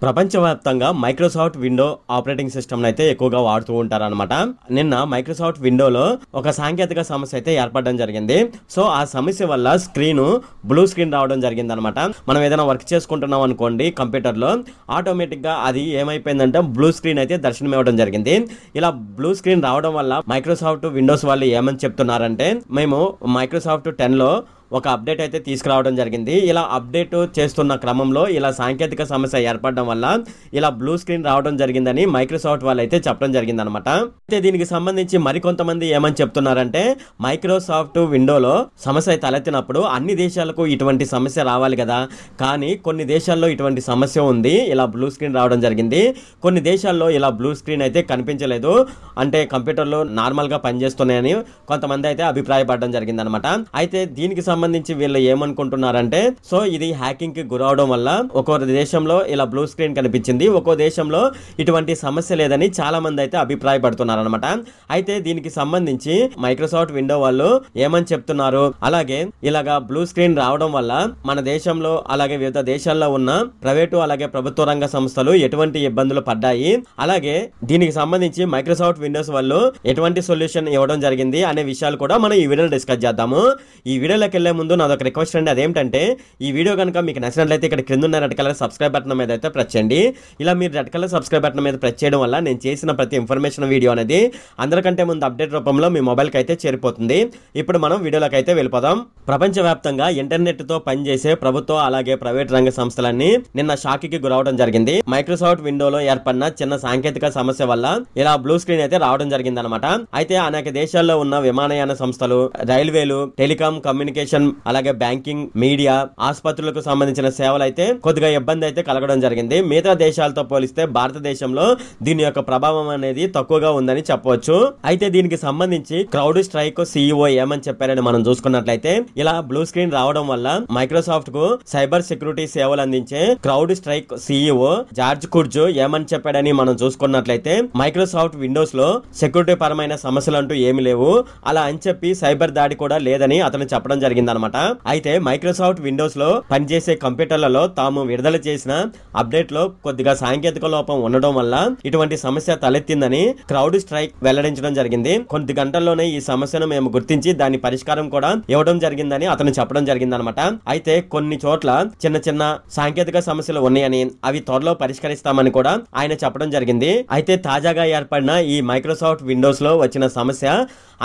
ప్రపంచవ్యాప్తంగా Microsoft window operating system అయితే ఎక్కువగా వాడుతూ ఉంటారన్నమాట. నిన్న మైక్రోసాఫ్ట్ విండోలో ఒక సాంకేతిక సమస్య అయితే ఏర్పడడం జరిగింది. సో ఆ సమస్య వల్ల బ్లూ స్క్రీన్ రావడం జరిగింది అనమాట. మనం ఏదైనా వర్క్ చేసుకుంటున్నాం అనుకోండి కంప్యూటర్లో, ఆటోమేటిక్ గా అది ఏమైపోయిందంటే బ్లూ స్క్రీన్ అయితే దర్శనం ఇవ్వడం జరిగింది. ఇలా బ్లూ స్క్రీన్ రావడం వల్ల మైక్రోసాఫ్ట్ విండోస్ వాళ్ళు ఏమని చెప్తున్నారంటే, మేము మైక్రోసాఫ్ట్ 10లో ఒక అప్డేట్ అయితే తీసుకురావడం జరిగింది. ఇలా అప్డేట్ చేస్తున్న క్రమంలో ఇలా సాంకేతిక సమస్య ఏర్పడడం వల్ల ఇలా బ్లూ స్క్రీన్ రావడం జరిగిందని మైక్రోసాఫ్ట్ వాళ్ళు అయితే చెప్పడం జరిగింది అనమాట. అయితే దీనికి సంబంధించి మరికొంతమంది ఏమని చెప్తున్నారంటే, మైక్రోసాఫ్ట్ విండోలో సమస్య తలెత్తినప్పుడు అన్ని దేశాలకు ఇటువంటి సమస్య రావాలి కదా, కానీ కొన్ని దేశాల్లో ఇటువంటి సమస్య ఉంది, ఇలా బ్లూ స్క్రీన్ రావడం జరిగింది. కొన్ని దేశాల్లో ఇలా బ్లూ స్క్రీన్ అయితే కనిపించలేదు, అంటే కంప్యూటర్లో నార్మల్ గా పనిచేస్తున్నాయని కొంతమంది అయితే అభిప్రాయపడడం జరిగింది అనమాట. అయితే దీనికి సంబంధించి వీళ్ళు ఏమనుకుంటున్నారంటే, సో ఇది హ్యాకింగ్ కి గురవడం వల్ల ఒక్కో దేశంలో ఇలా బ్లూ స్క్రీన్ కనిపించింది, ఒక్కో దేశంలో ఇటువంటి సమస్య లేదని చాలా మంది అయితే అభిప్రాయపడుతున్నారు అనమాట. అయితే దీనికి సంబంధించి మైక్రోసాఫ్ట్ విండో వాళ్ళు ఏమని చెప్తున్నారు, అలాగే ఇలాగా బ్లూ స్క్రీన్ రావడం వల్ల మన దేశంలో అలాగే వివిధ దేశాల్లో ఉన్న ప్రైవేటు అలాగే ప్రభుత్వ రంగ సంస్థలు ఎటువంటి ఇబ్బందులు పడ్డాయి, అలాగే దీనికి సంబంధించి మైక్రోసాఫ్ట్ విండోస్ వాళ్ళు ఎటువంటి సొల్యూషన్ ఇవ్వడం జరిగింది అనే విషయాలు కూడా మనం ఈ వీడియోలో డిస్కస్ చేద్దాము. ఈ వీడియోలోకి వెళ్లే ముందు నాదొక రిక్వెస్ట్ అండి, అదేంటంటే ఈ వీడియో కనుక మీకు నచ్చినట్లయితే ఇక్కడ కింద ఉన్న రెడ్ కలర్ సబ్స్క్రైబ్ బటన్ మీద అయితే ప్రెస్ చేయండి. ఇలా మీరు రెడ్ కలర్ సబ్స్క్రైబ్ బటన్ మీద ప్రెస్ చేయడం వల్ల నేను చేసిన ప్రతి ఇన్ఫర్మేషన్ వీడియో అనేది అందరికంటే ముందు అప్డేట్ రూపంలో మీ మొబైల్కి అయితే చేరిపోతుంది. ఇప్పుడు మనం వీడియోలోకి అయితే వెళ్ళిపోదాం. ప్రపంచవ్యాప్తంగా ఇంటర్నెట్ తో పనిచేసే ప్రభుత్వ అలాగే ప్రైవేట్ రంగ సంస్థలన్నీ నిన్న షాక్ కి గురవడం జరిగింది. మైక్రోసాఫ్ట్ విండోలో ఏర్పడిన చిన్న సాంకేతిక సమస్య వల్ల ఇలా బ్లూ స్క్రీన్ అయితే రావడం జరిగింది అనమాట. అయితే అనేక దేశాల్లో ఉన్న విమానయాన సంస్థలు, రైల్వేలు, టెలికాం, కమ్యూనికేషన్, అలాగే బ్యాంకింగ్, మీడియా, ఆసుపత్రులకు సంబంధించిన సేవలు అయితే కొద్దిగా ఇబ్బంది అయితే కలగడం జరిగింది. మిగతా దేశాలతో పోలిస్తే భారతదేశంలో దీని యొక్క ప్రభావం అనేది తక్కువగా ఉందని చెప్పవచ్చు. అయితే దీనికి సంబంధించి క్రౌడ్ స్ట్రైక్ CEO ఏమని చెప్పారని మనం చూసుకున్నట్లయితే, ఇలా బ్లూ స్క్రీన్ రావడం వల్ల మైక్రోసాఫ్ట్ కు సైబర్ సెక్యూరిటీ సేవలు అందించే crowd strike CEO George Kurz ఏమని చెప్పాడని మనం చూసుకున్నట్లయితే, మైక్రోసాఫ్ట్ విండోస్ లో సెక్యూరిటీ పరమైన సమస్యలు అంటూ ఏమి లేవు, అలా అని చెప్పి సైబర్ దాడి కూడా లేదని అతను చెప్పడం జరిగింది అనమాట. అయితే మైక్రోసాఫ్ట్ విండోస్ లో పనిచేసే కంప్యూటర్లలో తాము విడుదల చేసిన అప్డేట్ లో కొద్దిగా సాంకేతిక లోపం ఉండడం వల్ల ఇటువంటి సమస్య తలెత్తిందని క్రౌడ్ స్ట్రైక్ వెల్లడించడం జరిగింది. కొద్ది గంటల్లోనే ఈ సమస్యను మేము గుర్తించి దాని పరిష్కారం కూడా ఇవ్వడం జరిగిందని అతను చెప్పడం జరిగింది అనమాట. అయితే కొన్ని చోట్ల చిన్న చిన్న సాంకేతిక సమస్యలు ఉన్నాయని, అవి త్వరలో పరిష్కరిస్తామని కూడా ఆయన చెప్పడం జరిగింది. అయితే తాజాగా ఏర్పడిన ఈ మైక్రోసాఫ్ట్ విండోస్ లో వచ్చిన సమస్య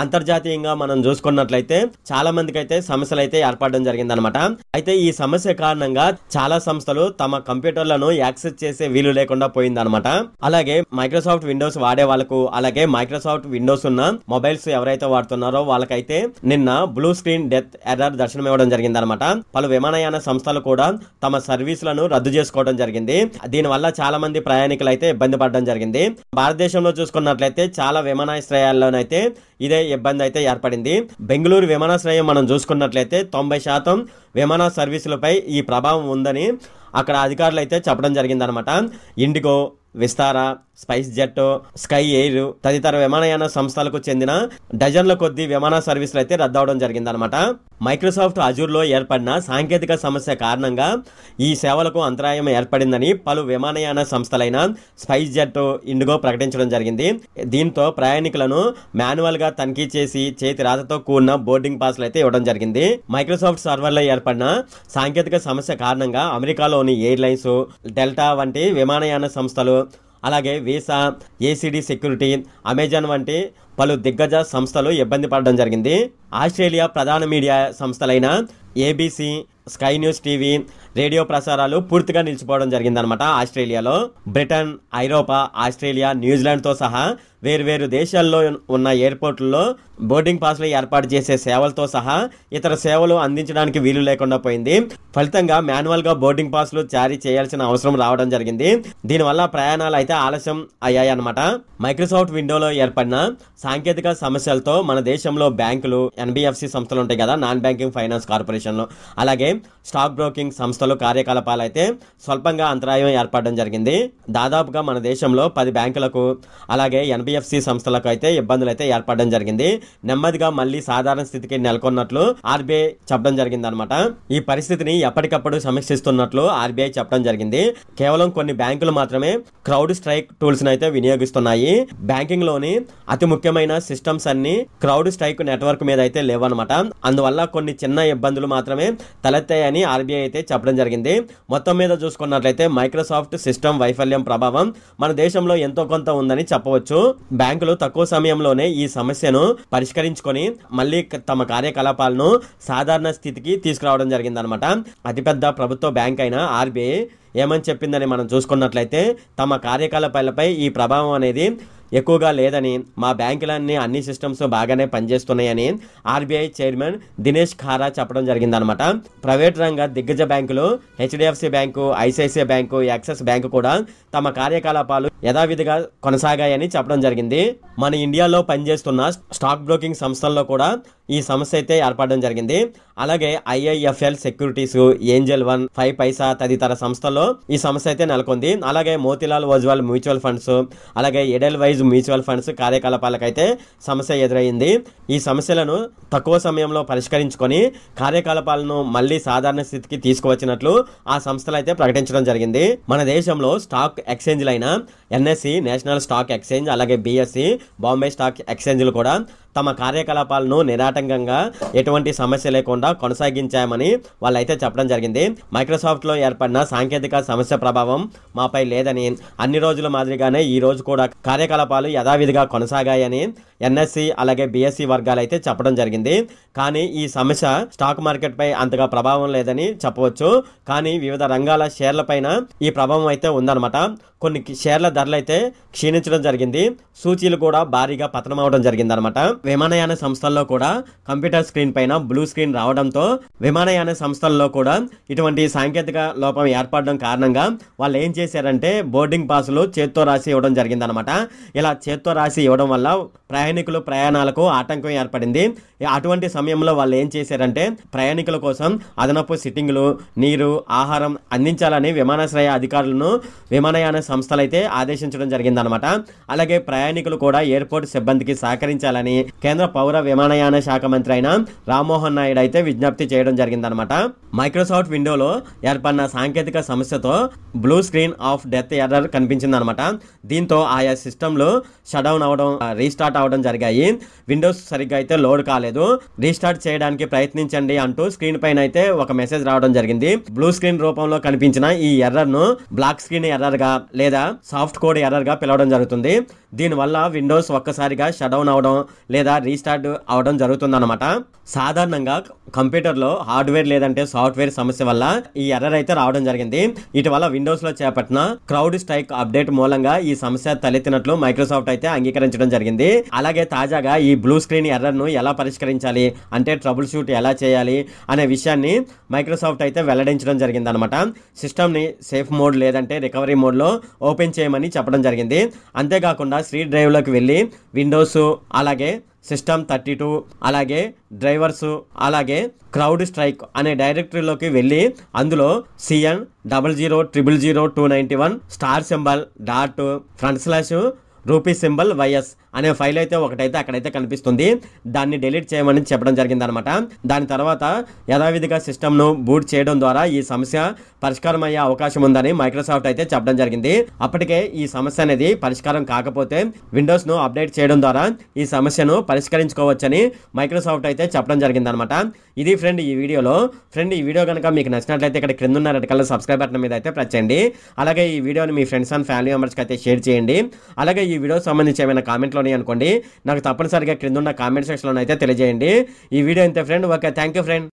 అంతర్జాతీయంగా మనం చూసుకున్నట్లయితే చాలా మందికి అయితే సమస్యలు అయితే ఏర్పడడం జరిగింది అనమాట. అయితే ఈ సమస్య కారణంగా చాలా సంస్థలు తమ కంప్యూటర్లను యాక్సెస్ చేసే వీలు లేకుండా పోయిందనమాట. అలాగే మైక్రోసాఫ్ట్ విండోస్ వాడే వాళ్ళకు, అలాగే మైక్రోసాఫ్ట్ విండోస్ ఉన్న మొబైల్స్ ఎవరైతే వాడుతున్నారో వాళ్ళకైతే నిన్న బ్లూ స్క్రీన్ డెత్ ఎర్రర్ దర్శనం ఇవ్వడం జరిగింది అనమాట. పలు విమానయాన సంస్థలు కూడా తమ సర్వీసులను రద్దు చేసుకోవడం జరిగింది. దీనివల్ల చాలా మంది ప్రయాణికులు అయితే ఇబ్బంది పడడం జరిగింది. భారతదేశంలో చూసుకున్నట్లయితే చాలా విమానాశ్రయాల్లోనైతే ఇదే ఇబ్బంది అయితే ఏర్పడింది. బెంగళూరు విమానాశ్రయం మనం చూసుకున్నట్లయితే 90% విమాన సర్వీసులపై ఈ ప్రభావం ఉందని అక్కడ అధికారులు అయితే చెప్పడం జరిగింది అనమాట. IndiGo, Vistara, spice jet, sky air తదితర విమానయాన సంస్థలకు చెందిన డజన్ల కొద్ది విమాన సర్వీసులు అయితే రద్దవడం జరిగింది అనమాట. మైక్రోసాఫ్ట్ అజూర్ లో ఏర్పడిన సాంకేతిక సమస్య కారణంగా ఈ సేవలకు అంతరాయం ఏర్పడిందని పలు విమానయాన సంస్థలైన స్పైస్ జెట్, ఇండిగో ప్రకటించడం జరిగింది. దీంతో ప్రయాణికులను మాన్యువల్ గా తనిఖీ చేసి చేతి రాతతో కూడిన బోర్డింగ్ పాస్లు అయితే ఇవ్వడం జరిగింది. మైక్రోసాఫ్ట్ సర్వర్లో ఏర్పడిన సాంకేతిక సమస్య కారణంగా అమెరికాలోని ఎయిర్లైన్స్, డెల్టా వంటి విమానయాన సంస్థలు, అలాగే వీసా, ACD సెక్యూరిటీ, అమెజాన్ వంటి పలు దిగ్గజ సంస్థలు ఇబ్బంది పడడం జరిగింది. ఆస్ట్రేలియా ప్రధాన మీడియా సంస్థలైన ABC, Sky News TV radio ప్రసారాలు పూర్తిగా నిలిచిపోవడం జరిగిందనమాట. ఆస్ట్రేలియాలో బ్రిటన్, ఐరోపా, ఆస్ట్రేలియా, న్యూజిలాండ్ తో సహా వేర్వేరు దేశాల్లో ఉన్న ఎయిర్పోర్టుల్లో బోర్డింగ్ పాస్లు ఏర్పాటు చేసే సేవలతో సహా ఇతర సేవలు అందించడానికి వీలు లేకుండా పోయింది. ఫలితంగా మాన్యువల్ గా బోర్డింగ్ పాస్లు జారీ చేయాల్సిన అవసరం రావడం జరిగింది. దీనివల్ల ప్రయాణాలు అయితే ఆలస్యం అయ్యాయి అనమాట. మైక్రోసాఫ్ట్ విండోలో ఏర్పడిన సాంకేతిక సమస్యలతో మన దేశంలో బ్యాంకులు, NBFC సంస్థలు ఉంటాయి కదా, నాన్ బ్యాంకింగ్ ఫైనాన్స్ కార్పొరేషన్లు, అలాగే స్టాక్ బ్రోకింగ్ సంస్థలు కార్యకలాపాలు అయితే స్వల్పంగా అంతరాయం ఏర్పడడం జరిగింది. దాదాపుగా మన దేశంలో 10 బ్యాంకులకు అలాగే NBFC సంస్థలకు అయితే ఇబ్బందులు అయితే ఏర్పడడం జరిగింది. నెమ్మదిగా మళ్ళీ సాధారణ స్థితికి నెలకొన్నట్లు RBI చెప్పడం జరిగింది అనమాట. ఈ పరిస్థితిని ఎప్పటికప్పుడు సమీక్షిస్తున్నట్లు RBI చెప్పడం జరిగింది. కేవలం కొన్ని బ్యాంకులు మాత్రమే క్రౌడ్ స్ట్రైక్ టూల్స్ అయితే వినియోగిస్తున్నాయి. బ్యాంకింగ్ లోని అతి ముఖ్యమైన సిస్టమ్స్ అన్ని క్రౌడ్ స్ట్రైక్ నెట్వర్క్ మీద అయితే లేవన్నమాట. అందువల్ల కొన్ని చిన్న ఇబ్బందులు మాత్రమే తలెత్తాయని RBI అయితే చెప్పడం జరిగింది. మొత్తం మీద చూసుకున్నట్లయితే మైక్రోసాఫ్ట్ సిస్టమ్ వైఫల్యం ప్రభావం మన దేశంలో ఎంతో కొంత ఉందని చెప్పవచ్చు. బ్యాంకులు తక్కువ సమయంలోనే ఈ సమస్యను పరిష్కరించుకొని మళ్ళీ తమ కార్యకలాపాలను సాధారణ స్థితికి తీసుకురావడం జరిగిందనమాట. అతిపెద్ద ప్రభుత్వ బ్యాంక్ అయిన RBI ఏమని చెప్పిందని మనం చూసుకున్నట్లయితే తమ కార్యకలాపాలపై ఈ ప్రభావం అనేది ఎక్కువగా లేదని, మా బ్యాంకులన్నీ అన్ని సిస్టమ్స్ బాగానే పనిచేస్తున్నాయని RBI చైర్మన్ దినేష్ ఖారా చెప్పడం జరిగిందనమాట. ప్రైవేట్ రంగ దిగ్గజ బ్యాంకులు HDFC bank, ICICI bank, axis bank కూడా తమ కార్యకలాపాలు యథావిధిగా కొనసాగాయని చెప్పడం జరిగింది. మన ఇండియాలో పనిచేస్తున్న స్టాక్ బ్రోకింగ్ సంస్థల్లో కూడా ఈ సమస్య అయితే ఏర్పడడం జరిగింది. అలాగే IIFL సెక్యూరిటీస్, ఏంజల్ వన్, 5 పైసా తదితర సంస్థల్లో ఈ సమస్య అయితే నెలకొంది. అలాగే మోతీలాల్ ఓజ్వాల్ మ్యూచువల్ ఫండ్స్, అలాగే ఎడెల్ వైజ్ మ్యూచువల్ ఫండ్స్ కార్యకలాపాలకైతే సమస్య ఎదురైంది. ఈ సమస్యలను తక్కువ సమయంలో పరిష్కరించుకొని కార్యకలాపాలను మళ్ళీ సాధారణ స్థితికి తీసుకువచ్చినట్లు ఆ సంస్థలు అయితే ప్రకటించడం జరిగింది. మన దేశంలో స్టాక్ ఎక్స్చేంజ్లైన NSE నేషనల్ స్టాక్ ఎక్స్చేంజ్, అలాగే BSE బాంబే స్టాక్ ఎక్స్చేంజ్లు కూడా తమ కార్యకలాపాలను నిరాటంకంగా ఎటువంటి సమస్య లేకుండా కొనసాగించామని వాళ్ళైతే చెప్పడం జరిగింది. మైక్రోసాఫ్ట్ లో ఏర్పడిన సాంకేతిక సమస్య ప్రభావం మాపై లేదని, అన్ని రోజుల మాదిరిగానే ఈ రోజు కూడా కార్యకలాపాలు యథావిధిగా కొనసాగాయని NSE అలాగే BSE వర్గాలు అయితే చెప్పడం జరిగింది. కానీ ఈ సమస్య స్టాక్ మార్కెట్ పై అంతగా ప్రభావం లేదని చెప్పవచ్చు. కానీ వివిధ రంగాల షేర్ల పైన ఈ ప్రభావం అయితే ఉందన్నమాట. కొన్ని షేర్ల ధరలు అయితే క్షీణించడం జరిగింది. సూచీలు కూడా భారీగా పతనం అవడం జరిగింది అనమాట. విమానయాన సంస్థల్లో కూడా కంప్యూటర్ స్క్రీన్ పైన బ్లూ స్క్రీన్ రావడంతో విమానయాన సంస్థల్లో కూడా ఇటువంటి సాంకేతిక లోపం ఏర్పడడం కారణంగా వాళ్ళు ఏం చేశారంటే బోర్డింగ్ పాసులు చేత్తో రాసి ఇవ్వడం జరిగింది అనమాట. ఇలా చేత్తో రాసి ఇవ్వడం వల్ల ప్రయాణికులు ప్రయాణాలకు ఆటంకం ఏర్పడింది. అటువంటి సమయంలో వాళ్ళు ఏం చేశారంటే ప్రయాణికుల కోసం అదనపు సిట్టింగ్లు, నీరు, ఆహారం అందించాలని విమానాశ్రయ అధికారులను విమానయాన సంస్థలు అయితే ఆదేశించడం జరిగిందనమాట. అలాగే ప్రయాణికులు కూడా ఎయిర్పోర్ట్ సిబ్బందికి సహకరించాలని కేంద్ర పౌర విమానయాన శాఖ మంత్రి అయిన రామ్మోహన్ నాయుడు అయితే విజ్ఞప్తి చేయడం జరిగిందనమాట. మైక్రోసాఫ్ట్ విండోలో ఏర్పడిన సాంకేతిక సమస్యతో blue screen of death error కనిపించిందనమాట. దీంతో ఆయా సిస్టంలు షట్ డౌన్ అవడం, రీస్టార్ట్ అవడం జరిగాయి. విండోస్ సరిగ్గా అయితే లోడ్ కాలేదు. రీస్టార్ట్ చేయడానికి ప్రయత్నించండి అంటూ స్క్రీన్ పైన అయితే ఒక మెసేజ్ రావడం జరిగింది. బ్లూ స్క్రీన్ రూపంలో కనిపించిన ఈ ఎర్రర్ ను బ్లాక్ స్క్రీన్ ఎర్రర్ గా లేదా సాఫ్ట్ కోడ్ ఎర్రర్ గా పిలవడం జరుగుతుంది. దీనివల్ల విండోస్ ఒక్కసారిగా షట్ డౌన్ అవడం లేదా రీస్టార్ట్ అవడం జరుగుతుందన్నమాట. సాధారణంగా కంప్యూటర్లో హార్డ్వేర్ లేదంటే సాఫ్ట్వేర్ సమస్య వల్ల ఈ ఎర్రర్ అయితే రావడం జరిగింది. ఇటీవల విండోస్ లో చేపట్టిన క్రౌడ్ స్ట్రైక్ అప్డేట్ మూలంగా ఈ సమస్య తలెత్తినట్లు మైక్రోసాఫ్ట్ అయితే అంగీకరించడం జరిగింది. అలాగే తాజాగా ఈ బ్లూ స్క్రీన్ ఎర్రర్ ను ఎలా పరిష్కరించాలి అంటే ట్రబుల్ షూట్ ఎలా చేయాలి అనే విషయాన్ని మైక్రోసాఫ్ట్ అయితే వెల్లడించడం జరిగింది అనమాట. సిస్టమ్ ని సేఫ్ మోడ్ లేదంటే రికవరీ మోడ్ లో ఓపెన్ చేయమని చెప్పడం జరిగింది. అంతేకాకుండా సి డ్రైవ్ లోకి వెళ్ళి విండోస్, అలాగే సిస్టమ్ 32, అలాగే డ్రైవర్స్, అలాగే క్రౌడ్ స్ట్రైక్ అనే డైరెక్టరీలోకి వెళ్ళి అందులో CN00000291 star symbol dot $/YS అనే ఫైల్ అయితే ఒకటైతే అక్కడైతే కనిపిస్తుంది. దాన్ని డిలీట్ చేయమని చెప్పడం జరిగింది అనమాట. దాని తర్వాత యథావిధిగా సిస్టమ్ ను బూట్ చేయడం ద్వారా ఈ సమస్య పరిష్కారం అయ్యే అవకాశం ఉందని మైక్రోసాఫ్ట్ అయితే చెప్పడం జరిగింది. అప్పటికే ఈ సమస్య అనేది పరిష్కారం కాకపోతే విండోస్ ను అప్డేట్ చేయడం ద్వారా ఈ సమస్యను పరిష్కరించుకోవచ్చని మైక్రోసాఫ్ట్ అయితే చెప్పడం జరిగింది అనమాట. ఇది ఫ్రెండ్ ఈ వీడియోలో. ఫ్రెండ్ ఈ వీడియో కనుక మీకు నచ్చినట్లయితే ఇక్కడ క్రింద ఉన్న రెడ్ కలర్ సబ్స్క్రైబ్ బటన్ మీద అయితే ప్రెస్ చేయండి. అలాగే ఈ వీడియోని మీ ఫ్రెండ్స్ అండ్ ఫ్యామిలీ మెంబర్స్కి అయితే షేర్ చేయండి. అలాగే ఈ వీడియో సంబంధించి ఏమైనా కామెంట్లు అనుకోండి, నాకు తప్పనిసరిగా క్రింద ఉన్న కామెంట్ సెక్షన్ లో అయితే తెలియజేయండి. ఈ వీడియో ఇంతే friend. Okay, thank you friend.